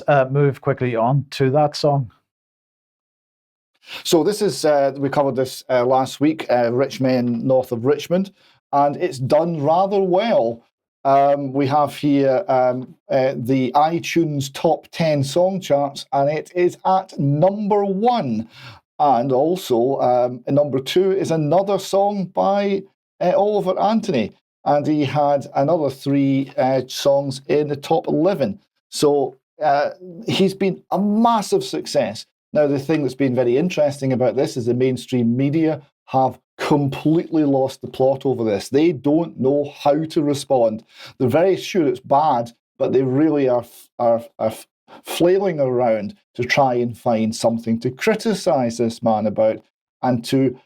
let's move quickly on to that song. So this is, we covered this last week, Richmond, north of Richmond, and it's done rather well. We have here the iTunes top 10 song charts, and it is at number 1. And also, number 2 is another song by Oliver Anthony, and he had another 3 songs in the top 11. So he's been a massive success. Now, the thing that's been very interesting about this is the mainstream media have completely lost the plot over this. They don't know how to respond. They're very sure it's bad, but they really are flailing around to try and find something to criticize this man about and to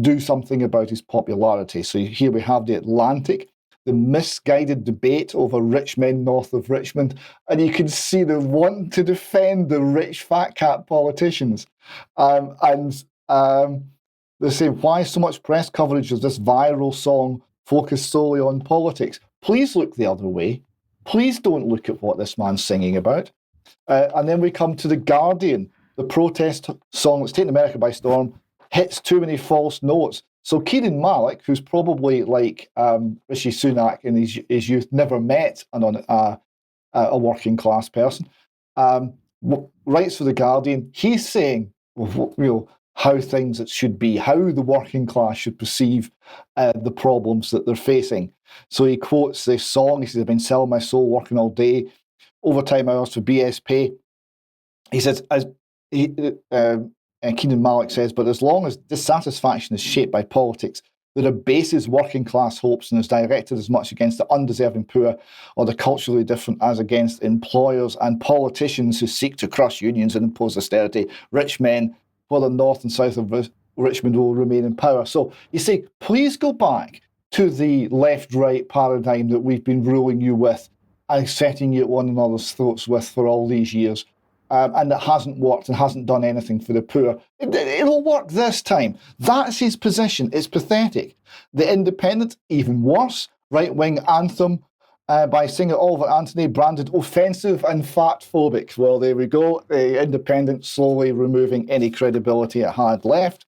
do something about his popularity. So here we have The Atlantic, the misguided debate over Richmond, north of Richmond, and you can see the want to defend the rich fat cat politicians. They say, why so much press coverage of this viral song focused solely on politics? Please look the other way. Please don't look at what this man's singing about. And then we come to The Guardian, the protest song that's taken America by storm, hits too many false notes. So Kenan Malik, who's probably like Rishi Sunak in his youth, never met a working class person, writes for The Guardian. He's saying, how things should be, how the working class should perceive the problems that they're facing. So he quotes this song. He says, I've been selling my soul, working all day, overtime hours for BSP. He says, Kenan Malik says, but as long as dissatisfaction is shaped by politics that abases working class hopes and is directed as much against the undeserving poor or the culturally different as against employers and politicians who seek to crush unions and impose austerity, rich men, while the north and south of Richmond will remain in power. So you say, please go back to the left-right paradigm that we've been ruling you with and setting you at one another's throats with for all these years. And it hasn't worked and hasn't done anything for the poor. It'll work this time. That's his position. It's pathetic. The Independent, even worse, right-wing anthem by singer Oliver Anthony, branded offensive and fatphobic. Well, there we go. The Independent slowly removing any credibility it had left.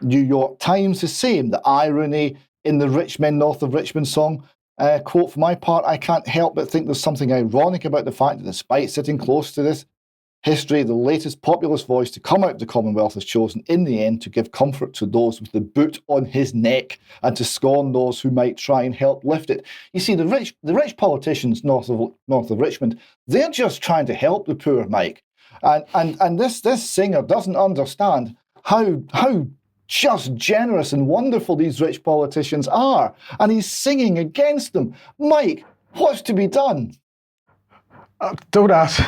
New York Times, the same. The irony in the Richmond, north of Richmond song. Quote, for my part, I can't help but think there's something ironic about the fact that despite sitting close to this history, the latest populist voice to come out of the Commonwealth has chosen in the end to give comfort to those with the boot on his neck and to scorn those who might try and help lift it. You see, the rich politicians north of Richmond, they're just trying to help the poor, Mike. And this singer doesn't understand how just generous and wonderful these rich politicians are. And he's singing against them. Mike, what's to be done? Don't ask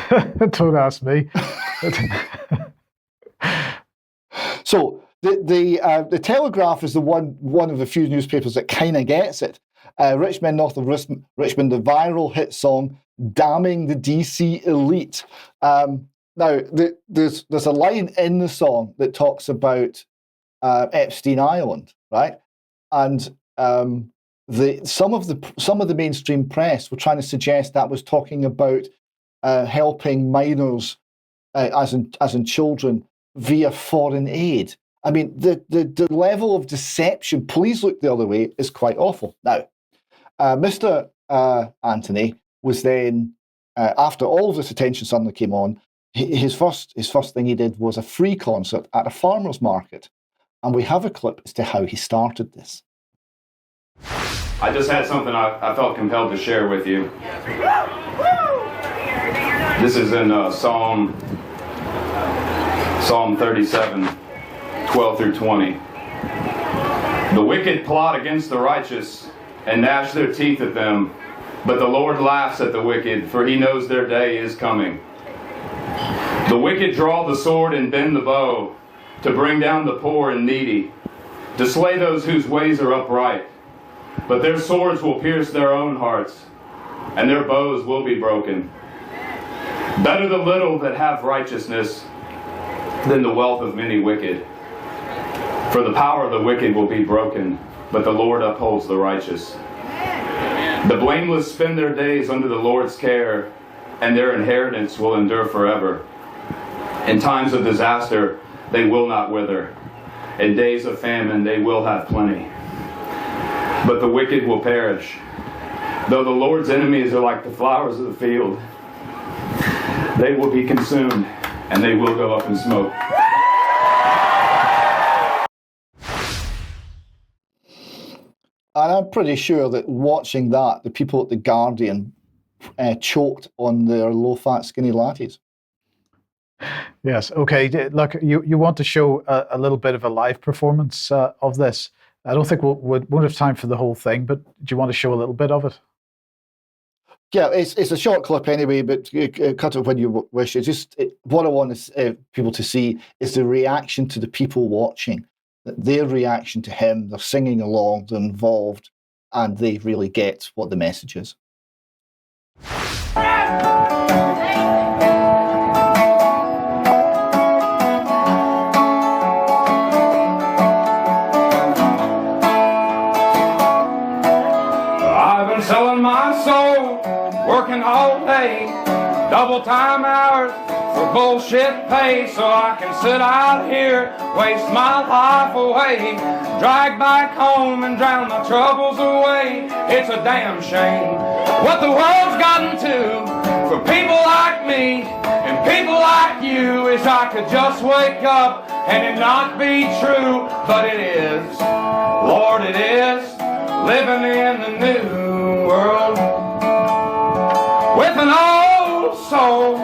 me. So the Telegraph is the one of the few newspapers that kind of gets it. Richmond, north of Richmond, the viral hit song "Damning the DC Elite." Now there's a line in the song that talks about Epstein Island, right? And some of the mainstream press were trying to suggest that was talking about helping minors, as in children, via foreign aid. I mean, the level of deception, please look the other way, is quite awful. Now, Mr. Anthony was then, after all of this attention suddenly came on, his first thing he did was a free concert at a farmer's market. And we have a clip as to how he started this. I just had something I felt compelled to share with you. This is in Psalm 37, 12 through 20. The wicked plot against the righteous and gnash their teeth at them, but the Lord laughs at the wicked, for he knows their day is coming. The wicked draw the sword and bend the bow, to bring down the poor and needy, to slay those whose ways are upright. But their swords will pierce their own hearts, and their bows will be broken. Better the little that have righteousness than the wealth of many wicked. For the power of the wicked will be broken, but the Lord upholds the righteous. The blameless spend their days under the Lord's care, and their inheritance will endure forever. In times of disaster, they will not wither. In days of famine, they will have plenty. But the wicked will perish. Though the Lord's enemies are like the flowers of the field, they will be consumed, and they will go up in smoke. And I'm pretty sure that watching that, the people at The Guardian choked on their low-fat, skinny lattes. Yes. Okay. Look, you want to show a little bit of a live performance of this. I don't think we won't have time for the whole thing, but do you want to show a little bit of it? Yeah, it's a short clip anyway, but cut it when you wish. It's just what I want people to see is the reaction to the people watching, their reaction to him. They're singing along, they're involved, and they really get what the message is. I've been selling my soul, working all day, double time hours for bullshit pay, so I can sit out here, waste my life away, drag back home and drown my troubles away. It's a damn shame what the world's gotten to for people like me and people like you. Wish I could just wake up and it not be true, but it is, Lord it is, living in the new world with an old soul.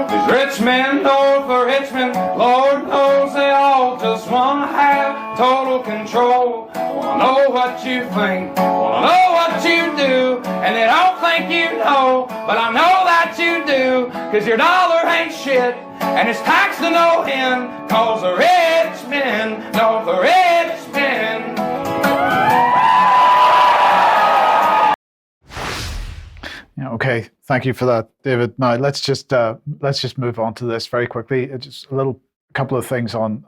These rich men know for Richmond, Lord knows they all just want to have total control. Want to know what you think, want to know what you do, and they don't think you know, but I know that you do, cause your dollar ain't shit, and it's taxed to no end, cause the rich men know the rich men. Okay, thank you for that, David. Now let's just move on to this very quickly. Just a couple of things on